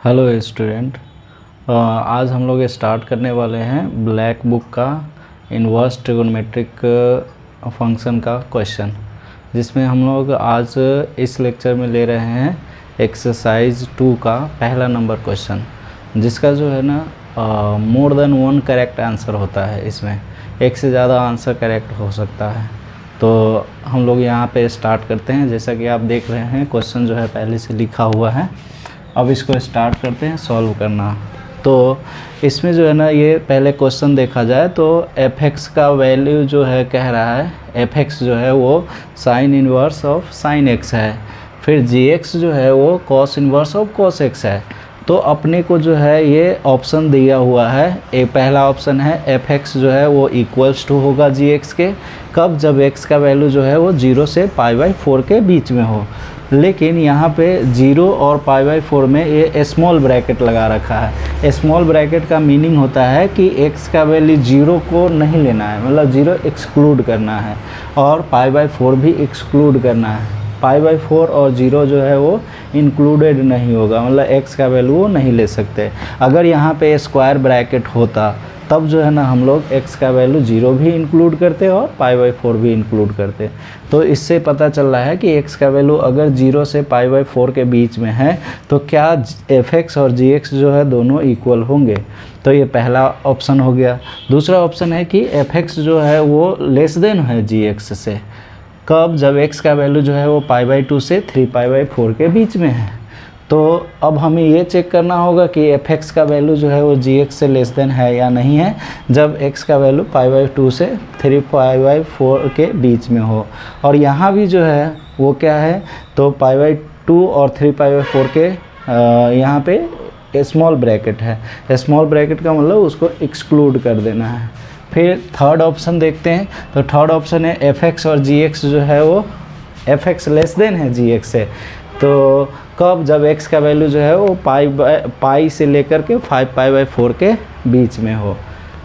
Hello student. आज हम लोग स्टार्ट करने वाले हैं ब्लैक बुक का इन्वर्स ट्रिगोनोमेट्रिक फंक्शन का क्वेश्चन, जिसमें हम लोग आज इस लेक्चर में ले रहे हैं एक्सरसाइज 2 का पहला नंबर क्वेश्चन, जिसका जो है ना more than one correct answer होता है। इसमें एक से ज़्यादा आंसर करेक्ट हो सकता है। तो हम लोग यहाँ पे स्टार्ट करते हैं। जैसा कि आप देख रहे हैं क्वेश्चन जो है पहले से लिखा हुआ है। अब इसको स्टार्ट करते हैं सॉल्व करना। तो इसमें जो है ना, ये पहले क्वेश्चन देखा जाए तो f(x) का वैल्यू जो है कह रहा है f(x) जो है वो sign inverse of sine x है। फिर gx जो है वो cos inverse of cos x है। तो अपने को जो है ये ऑप्शन दिया हुआ है। एक पहला ऑप्शन है f(x) जो है वो इक्वल्स टू होगा gx के, कब? जब x का वैल्यू जो है वो 0 से π/4 के बीच में हो। लेकिन यहाँ पे 0 और π/4 में ये स्मॉल ब्रैकेट लगा रखा है। स्मॉल ब्रैकेट का मीनिंग होता है कि x का वैल्यू 0 को नहीं लेना है, मतलब 0 एक्सक्लूड करना है, और π/4 भी एक्सक्लूड करना है। π/4 और 0 जो है वो इंक्लूडेड नहीं होगा, मतलब x का वैल्यू वो नहीं ले सकते। अगर यहाँ पे स्क्वायर ब्रैकेट होता तब जो है ना हम लोग x का वैल्यू 0 भी इंक्लूड करते और π/4 भी इंक्लूड करते। तो इससे पता चल रहा है कि x का वैल्यू अगर 0 से π/4 के बीच में है तो क्या f(x) और gx जो है दोनों इक्वल होंगे। तो ये पहला ऑप्शन हो गया। दूसरा ऑप्शन है कि f(x) जो है वो लेस देन है gx से, कब? जब x का वैल्यू जो है वो π/2 से 3π/4 के बीच में है। तो अब हमें ये चेक करना होगा कि f(x) का वैल्यू जो है वो gx से लेस देन है या नहीं है, जब x का वैल्यू π/2 से 3π/4 के बीच में हो। और यहाँ भी जो है वो क्या है, तो π/2 और 3π/4 के यहाँ पे स्मॉल ब्रैकेट है। स्मॉल ब्रैकेट का मतलब उसको एक्सक्लूड कर देना है। फिर थर्ड ऑप्शन देखते हैं। तो थर्ड ऑप्शन है f(x) और gx जो है वो f(x) लेस देन है gx से, तो कब? जब x का वैल्यू जो है वो पाई से लेकर के 5π/4 के बीच में हो।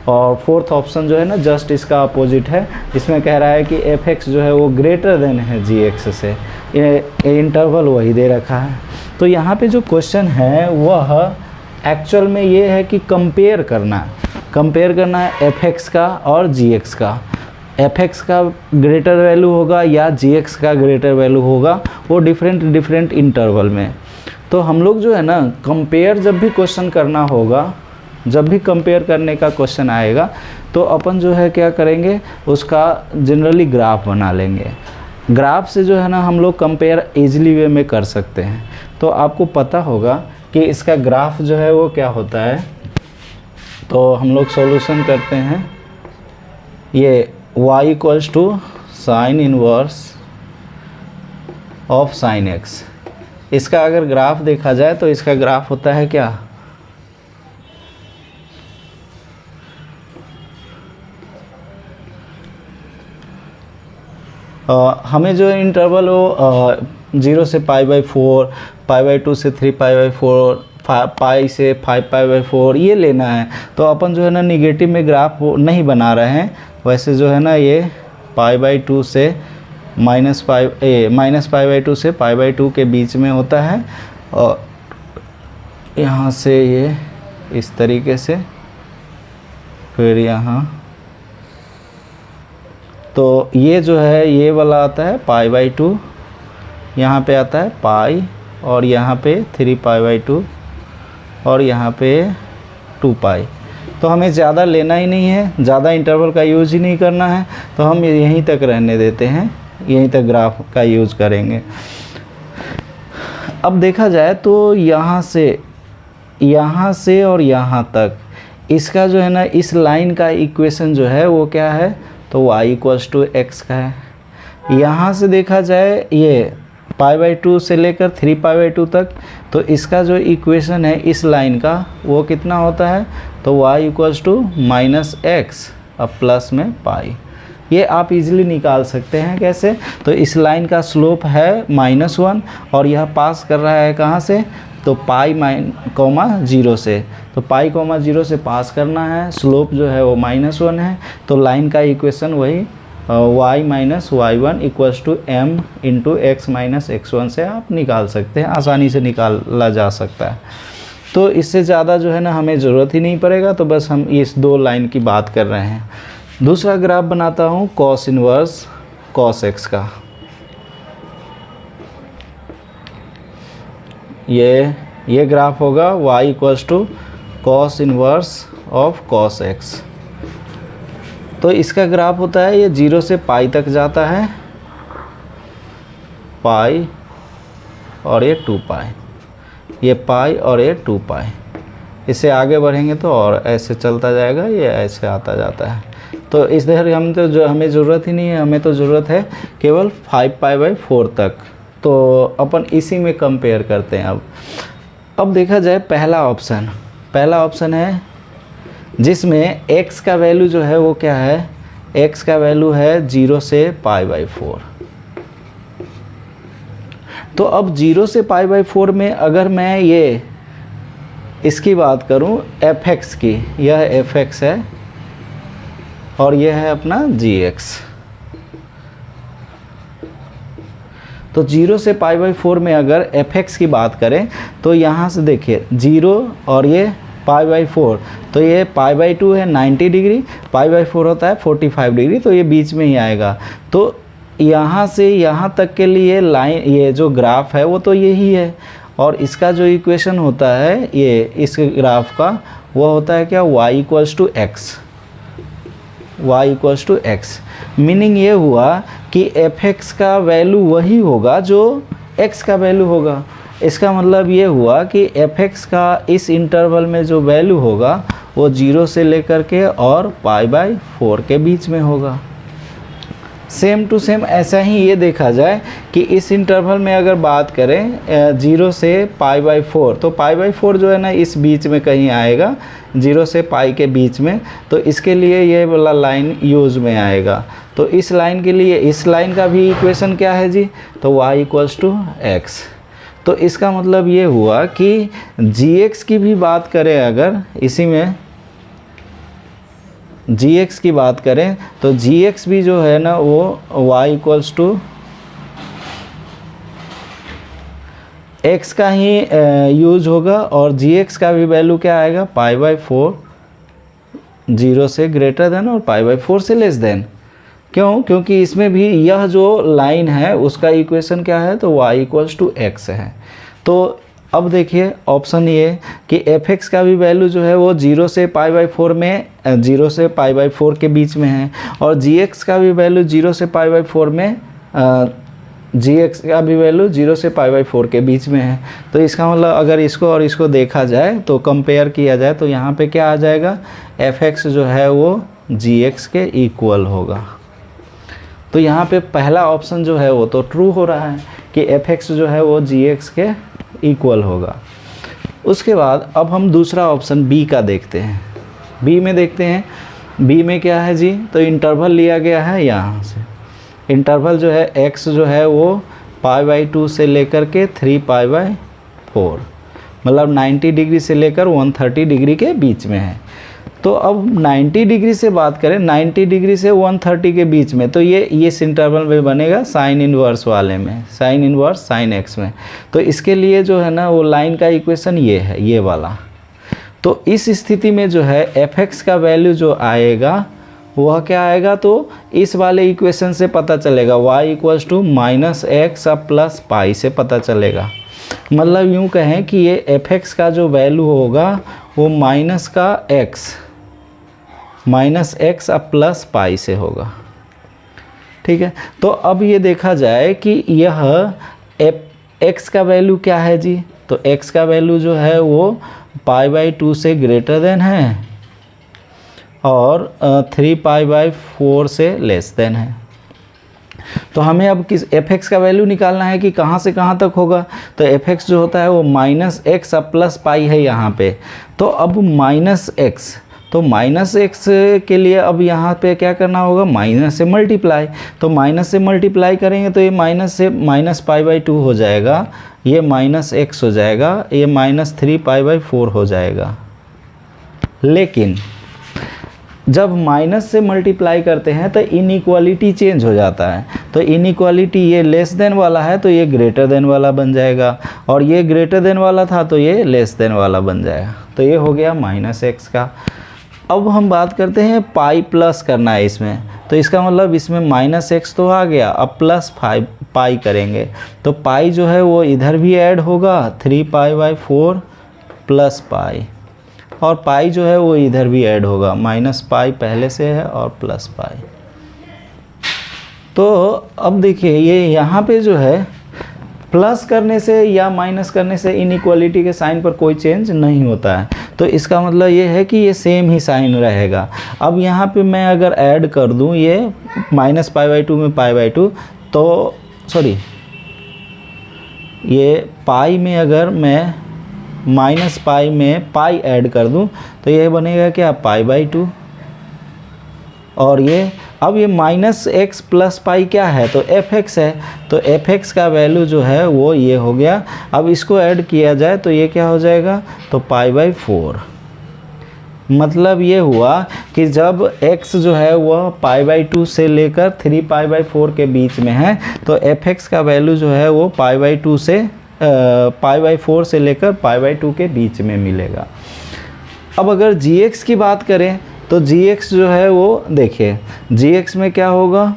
और फोर्थ ऑप्शन जो है ना जस्ट इसका अपोजिट है। इसमें कह रहा है कि f(x) जो है वो ग्रेटर देन है gx से, ये इंटरवल वही दे रखा है। तो यहाँ पे जो क्वेश्चन है वह एक्चुअल में ये है कि कंपेयर करना है f(x) का और gx का। f(x) का ग्रेटर वैल्यू होगा या gx का ग्रेटर वैल्यू होगा, वो डिफरेंट इंटरवल में। तो हम लोग जो है ना कंपेयर जब भी क्वेश्चन करना होगा, जब भी कंपेयर करने का क्वेश्चन आएगा तो अपन जो है क्या करेंगे, उसका जनरली ग्राफ बना लेंगे। ग्राफ से जो है ना हम लोग कंपेयर ईजिली वे में कर सकते हैं। तो आपको पता होगा कि इसका ग्राफ जो है वो क्या होता है। तो हम लोग सॉल्यूशन करते हैं। ये y equals to sine inverse of sine x। इसका अगर ग्राफ देखा जाए तो इसका ग्राफ होता है क्या, हमें जो इंटरवल वो 0 से π/4, π/2 से 3π/4, पाई से 5π/4 ये लेना है। तो अपन जो है ना निगेटिव में ग्राफ नहीं बना रहे हैं। वैसे जो है ना ये π/2 से -π/2 से π/2 के बीच में होता है, और यहाँ से ये इस तरीके से, फिर यहाँ तो ये जो है ये वाला आता है π/2, यहाँ पे आता है पाई, और यहाँ पे 3π/2, और यहाँ पे 2π। तो हमें ज़्यादा लेना ही नहीं है, ज़्यादा इंटरवल का यूज़ ही नहीं करना है, तो हम यहीं तक रहने देते हैं, यहीं तक ग्राफ का यूज़ करेंगे। अब देखा जाए तो यहाँ से और यहाँ तक इसका जो है ना इस लाइन का इक्वेशन जो है वो क्या है, तो y इक्वल्स टू x का है। यहाँ से देखा जाए ये π/2 से लेकर 3π/2 तक, तो इसका जो इक्वेशन है इस लाइन का वो कितना होता है, तो y इक्वल्स टू -x अब प्लस में पाई। ये आप इजीली निकाल सकते हैं। कैसे? तो इस लाइन का स्लोप है -1 और यह पास कर रहा है कहाँ से, तो π,0 से। तो π,0 से पास करना है, स्लोप जो है वो -1 है। तो लाइन का इक्वेशन वही y minus y1 equals to m into x minus x1 से आप निकाल सकते हैं, आसानी से निकाला जा सकता है। तो इससे ज़्यादा जो है ना हमें ज़रूरत ही नहीं पड़ेगा, तो बस हम इस 2 लाइन की बात कर रहे हैं। दूसरा ग्राफ बनाता हूँ कॉस इनवर्स कॉस एक्स का। ये ग्राफ होगा y equals to cos inverse of cos x. तो इसका ग्राफ होता है ये 0 से पाई तक जाता है, पाई और ये 2 पाई, ये पाई और ये 2 पाई। इससे आगे बढ़ेंगे तो और ऐसे चलता जाएगा, ये ऐसे आता जाता है। तो इस तरह हम तो जो हमें ज़रूरत ही नहीं है, हमें तो ज़रूरत है केवल 5π/4 तक। तो अपन इसी में कंपेयर करते हैं। अब देखा जाए पहला ऑप्शन है जिसमें x का वैल्यू जो है वो क्या है, x का वैल्यू है 0 से π/4। तो अब 0 से π/4 में अगर मैं ये इसकी बात करूं fx की, यह fx है और यह है अपना gx। तो 0 से π/4 में अगर fx की बात करें तो यहाँ से देखिए 0 और ये π/4, तो ये π/2 है 90 डिग्री, π/4 होता है 45 डिग्री, तो ये बीच में ही आएगा। तो यहाँ से यहाँ तक के लिए लाइन, ये जो ग्राफ है वो तो यही है, और इसका जो इक्वेशन होता है ये इस ग्राफ का वो होता है क्या, y equals to x. Meaning ये हुआ कि fx का वैल्यू वही होगा जो x का वैल्यू होगा। इसका मतलब ये हुआ कि fx का इस इंटरवल में जो वैल्यू होगा वो 0 से लेकर के और π/4 के बीच में होगा। सेम टू सेम ऐसा ही ये देखा जाए कि इस इंटरवल में अगर बात करें 0 से π/4, तो π/4 जो है ना इस बीच में कहीं आएगा, 0 से पाई के बीच में। तो इसके लिए ये वाला लाइन यूज में आएगा। तो इस लाइन के लिए इस लाइन का भी इक्वेशन क्या है जी, तो y इक्वल्स टू एक्स। तो इसका मतलब ये हुआ कि gx की भी बात करें, अगर इसी में gx की बात करें तो gx भी जो है ना वो y इक्वल्स टू x का ही यूज होगा, और gx का भी वैल्यू क्या आएगा, π/4, 0 से ग्रेटर देन और π/4 से लेस देन। क्यों? क्योंकि इसमें भी यह जो लाइन है उसका इक्वेशन क्या है, तो y इक्वल्स टू एक्स है। तो अब देखिए ऑप्शन ये कि fx का भी वैल्यू जो है वो 0 से π/4 में 0 से π/4 के बीच में है, और gx का भी वैल्यू 0 से π/4 में gx का भी वैल्यू 0 से π/4 के बीच में है। तो इसका मतलब अगर इसको और इसको देखा जाए तो कंपेयर किया जाए तो यहाँ पे क्या आ जाएगा, fx जो है वो gx के इक्वल होगा। तो यहाँ पे पहला ऑप्शन जो है वो तो ट्रू हो रहा है कि fx जो है वो gx के इक्वल होगा। उसके बाद अब हम दूसरा ऑप्शन बी का देखते हैं। बी में देखते हैं, बी में क्या है जी, तो इंटरवल लिया गया है यहाँ से। इंटरवल जो है x जो है वो π/2 से लेकर के 3π/4, मतलब 90 डिग्री से लेकर 130 डिग्री के बीच में है। तो अब 90 डिग्री से बात करें, 90 डिग्री से 130 के बीच में, तो ये इस इंटरवल में बनेगा साइन इनवर्स वाले में, साइन इनवर्स साइन एक्स में। तो इसके लिए जो है ना वो लाइन का इक्वेशन ये है, ये वाला। तो इस स्थिति में जो है fx का वैल्यू जो आएगा वह क्या आएगा, तो इस वाले इक्वेशन से पता चलेगा, y इक्वल्स टू -x अब प्लस पाई से पता चलेगा। मतलब यूँ कहें कि ये fx का जो वैल्यू होगा वो माइनस का x अब प्लस पाई से होगा। ठीक है, तो अब ये देखा जाए कि यह x का वैल्यू क्या है जी, तो x का वैल्यू जो है वो π/2 से ग्रेटर देन है और 3π/4 से लेस देन है। तो हमें अब किस fx का वैल्यू निकालना है कि कहाँ से कहाँ तक होगा, तो fx जो होता है वो -x अब प्लस पाई है यहाँ पे। तो अब -x, तो -x के लिए अब यहाँ पे क्या करना होगा, माइनस से मल्टीप्लाई। तो माइनस से मल्टीप्लाई करेंगे तो ये माइनस से -π/2 हो जाएगा, ये -x हो जाएगा, ये -3π/4 हो जाएगा। लेकिन जब माइनस से मल्टीप्लाई करते हैं तो इनइक्वालिटी चेंज हो जाता है। तो इनइक्वालिटी ये लेस देन वाला है तो ये ग्रेटर देन वाला बन जाएगा, और ये ग्रेटर देन वाला था तो ये लेस देन वाला बन जाएगा। तो ये हो गया -x का। अब हम बात करते हैं पाई प्लस करना है इसमें, तो इसका मतलब इसमें -x तो आ गया, अब प्लस पाई करेंगे तो पाई जो है वो इधर भी ऐड होगा 3π/4 प्लस पाई, और पाई जो है वो इधर भी ऐड होगा, -पाई पहले से है और प्लस पाई। तो अब देखिए ये यहाँ पे जो है प्लस करने से या माइनस करने से इनइक्वालिटी के साइन पर कोई चेंज नहीं होता है, तो इसका मतलब ये है कि ये सेम ही साइन रहेगा। अब यहाँ पे मैं अगर ऐड कर दूँ ये -π/2 में π/2, तो सॉरी ये पाई में अगर मैं -पाई में पाई ऐड कर दूं तो ये बनेगा क्या π/2, और ये अब ये -x प्लस पाई क्या है तो fx है, तो fx का वैल्यू जो है वो ये हो गया। अब इसको ऐड किया जाए तो ये क्या हो जाएगा तो π/4। मतलब ये हुआ कि जब x जो है वह π/2 से लेकर 3π/4 के बीच में है तो fx का वैल्यू जो है वो π/2 से π/4 से लेकर π/2 के बीच में मिलेगा। अब अगर gx की बात करें तो gx जो है वो देखिए gx में क्या होगा,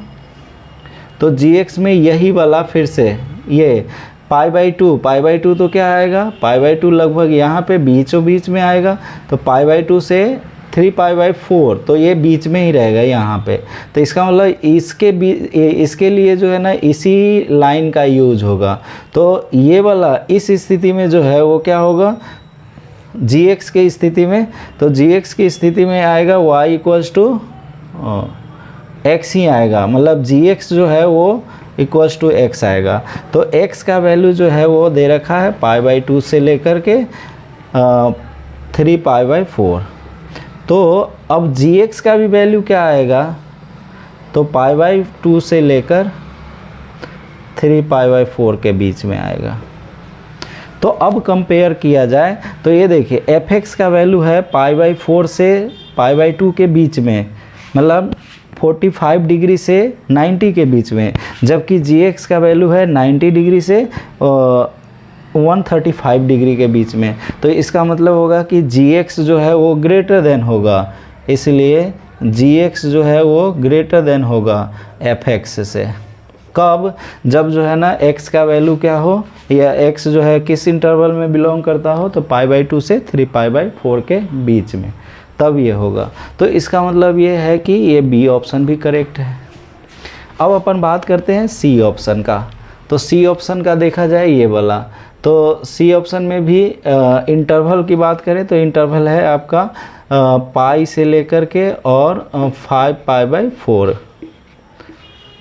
तो gx में यही वाला फिर से ये π/2 तो क्या आएगा π/2 लगभग यहाँ पे बीचों बीच में आएगा, तो π/2 से 3π/4 तो ये बीच में ही रहेगा यहाँ पे। तो इसका मतलब इसके लिए जो है ना इसी लाइन का यूज होगा। तो ये वाला इस स्थिति में जो है वो क्या होगा gx की स्थिति में, तो gx की स्थिति में आएगा y = x ही आएगा, मतलब gx जो है वो = x आएगा। तो x का वैल्यू जो है वो दे रखा है π/2 से लेकर के 3π/4। तो अब gx का भी वैल्यू क्या आएगा तो π/2 से लेकर 3π/4 के बीच में आएगा। तो अब कंपेयर किया जाए तो ये देखिए fx का वैल्यू है π/4 से π/2 के बीच में, मतलब 45 डिग्री से 90 के बीच में, जबकि gx का वैल्यू है 90 डिग्री से 135 डिग्री के बीच में। तो इसका मतलब होगा कि gx जो है वो ग्रेटर देन होगा, इसलिए gx जो है वो ग्रेटर देन होगा fx से। कब, जब जो है ना x का वैल्यू क्या हो या x जो है किस इंटरवल में बिलोंग करता हो तो π/2 से 3π/4 के बीच में, तब ये होगा। तो इसका मतलब ये है कि ये बी ऑप्शन भी करेक्ट है। अब अपन बात करते हैं सी ऑप्शन का। तो सी ऑप्शन का देखा जाए ये वाला, तो सी ऑप्शन में भी इंटरवल की बात करें तो इंटरवल है आपका पाई से लेकर के और 5π/4।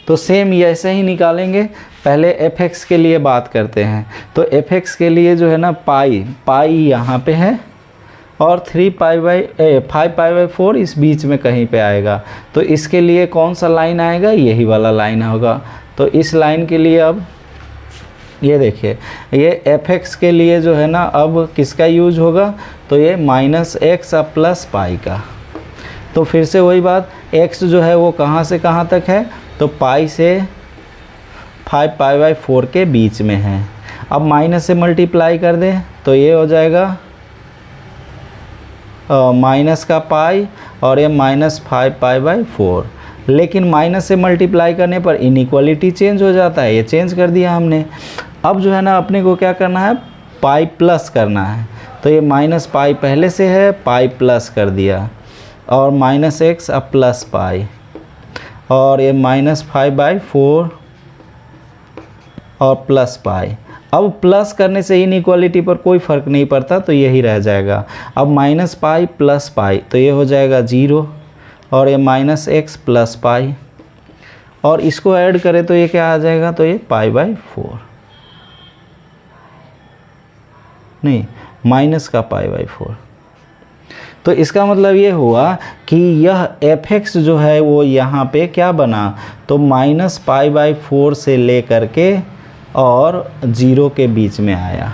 तो सेम ऐसे ही निकालेंगे। पहले fx के लिए बात करते हैं, तो fx के लिए जो है ना पाई यहाँ पे है और 5π/4 इस बीच में कहीं पे आएगा। तो इसके लिए कौन सा लाइन आएगा, यही वाला लाइन होगा। तो इस लाइन के लिए अब ये देखिए ये fx के लिए जो है ना अब किसका यूज होगा तो ये -x अब प्लस पाई का। तो फिर से वही बात, x जो है वो कहाँ से कहाँ तक है तो पाई से 5π/4 के बीच में है। अब माइनस से मल्टीप्लाई कर दें तो ये हो जाएगा माइनस का पाई और ये -5π/4। लेकिन माइनस से मल्टीप्लाई करने पर इनइक्वालिटी चेंज हो जाता है, ये चेंज कर दिया हमने। अब जो है ना अपने को क्या करना है पाई प्लस करना है, तो ये -पाई पहले से है, पाई प्लस कर दिया और -x अब प्लस पाई और ये -5/4 और प्लस पाई। अब प्लस करने से इनइक्वालिटी पर कोई फ़र्क नहीं पड़ता तो यही रह जाएगा। अब -पाई प्लस पाई तो ये हो जाएगा 0 और ये -x प्लस पाई और इसको ऐड करें तो ये क्या आ जाएगा तो ये π/4 नहीं माइनस का π/4। तो इसका मतलब ये हुआ कि यह fx जो है वो यहाँ पे क्या बना तो -π/4 से लेकर के और 0 के बीच में आया।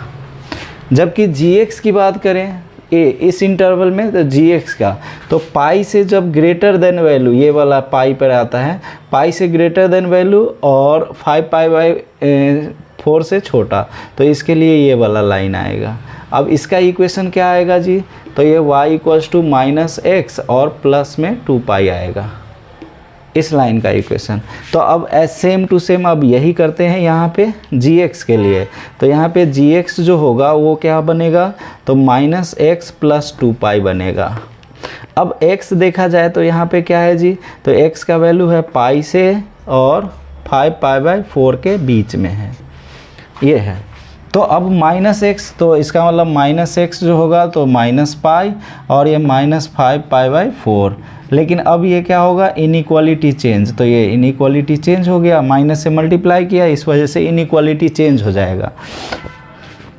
जबकि gx की बात करें ए इस इंटरवल में तो gx का, तो पाई से जब ग्रेटर देन वैल्यू, ये वाला पाई पर आता है, पाई से ग्रेटर देन वैल्यू और 5π/4 से छोटा, तो इसके लिए ये वाला लाइन आएगा। अब इसका इक्वेशन क्या आएगा जी, तो ये y = -x और प्लस में 2π आएगा, इस लाइन का इक्वेशन। तो अब सेम टू सेम अब यही करते हैं यहाँ पे gx के लिए। तो यहाँ पे gx जो होगा वो क्या बनेगा, तो -x + 2π बनेगा। अब x देखा जाए तो यहाँ पे क्या है जी, तो x का वैल्यू है पाई से और 5π/4 के बीच में है, ये है। तो अब -x, तो इसका मतलब -x जो होगा तो -π और ये -5π/4। लेकिन अब ये क्या होगा, इनइक्वालिटी चेंज, तो ये इनइक्वालिटी चेंज हो गया, माइनस से मल्टीप्लाई किया, इस वजह से इनइक्वालिटी चेंज हो जाएगा।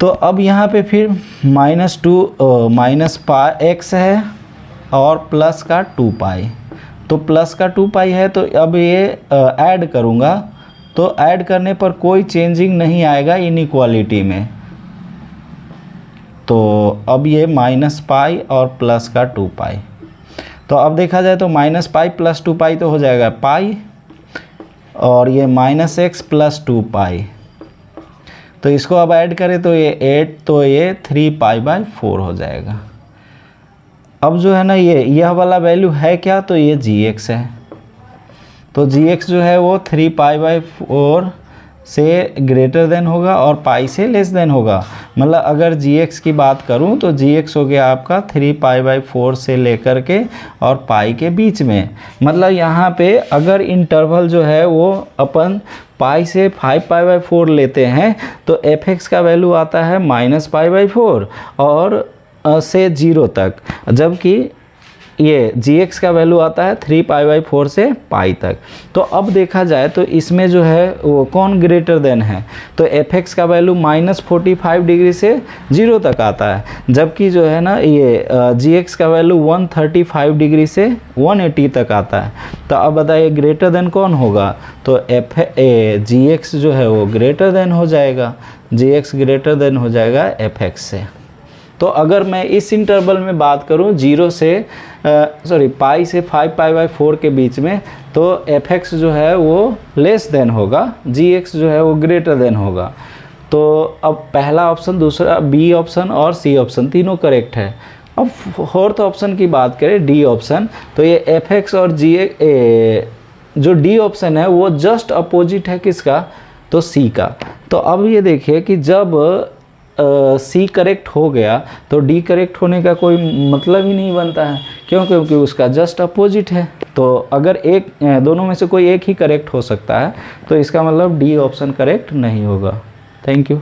तो अब यहाँ पे फिर -πx है और प्लस का 2π, तो प्लस का 2π है, तो अब ये ऐड करूँगा, तो ऐड करने पर कोई चेंजिंग नहीं आएगा इनइक्वालिटी में। तो अब ये -π और प्लस का 2π, तो अब देखा जाए तो -π + 2π तो हो जाएगा पाई, और ये -x + 2π, तो इसको अब ऐड करें तो ये 8, तो ये 3π/4 हो जाएगा। अब जो है ना यह वाला वैल्यू है क्या, तो ये gx है, तो gx जो है वो 3π/4 से ग्रेटर देन होगा और पाई से लेस देन होगा। मतलब अगर gx की बात करूं तो gx हो गया आपका 3π/4 से लेकर के और पाई के बीच में। मतलब यहाँ पे अगर इंटरवल जो है वो अपन पाई से 5π/4 लेते हैं तो fx का वैल्यू आता है -π/4 और से 0 तक, जबकि ये gx का वैल्यू आता है 3π/4 से पाई तक। तो अब देखा जाए तो इसमें जो है वो कौन ग्रेटर देन है, तो fx का वैल्यू -45 डिग्री से 0 तक आता है, जबकि जो है ना ये gx का वैल्यू 135 डिग्री से 180 तक आता है। तो अब बताइए ग्रेटर देन कौन होगा, तो gx जो है वो ग्रेटर देन हो जाएगा, gx ग्रेटर देन हो जाएगा fx से। तो अगर मैं इस इंटरवल में बात करूं 0 से पाई से 5π/4 के बीच में, तो fx जो है वो लेस देन होगा, gx जो है वो ग्रेटर देन होगा। तो अब पहला ऑप्शन, दूसरा बी ऑप्शन और सी ऑप्शन तीनों करेक्ट है। अब फोर्थ ऑप्शन की बात करें, डी ऑप्शन, तो ये fx और gx जो डी ऑप्शन है वो जस्ट अपोजिट है किसका, तो सी का। तो अब ये देखिए कि जब सी करेक्ट हो गया तो डी करेक्ट होने का कोई मतलब ही नहीं बनता है, क्यों, क्योंकि उसका जस्ट अपोजिट है। तो अगर एक दोनों में से कोई एक ही करेक्ट हो सकता है, तो इसका मतलब डी ऑप्शन करेक्ट नहीं होगा। Thank you.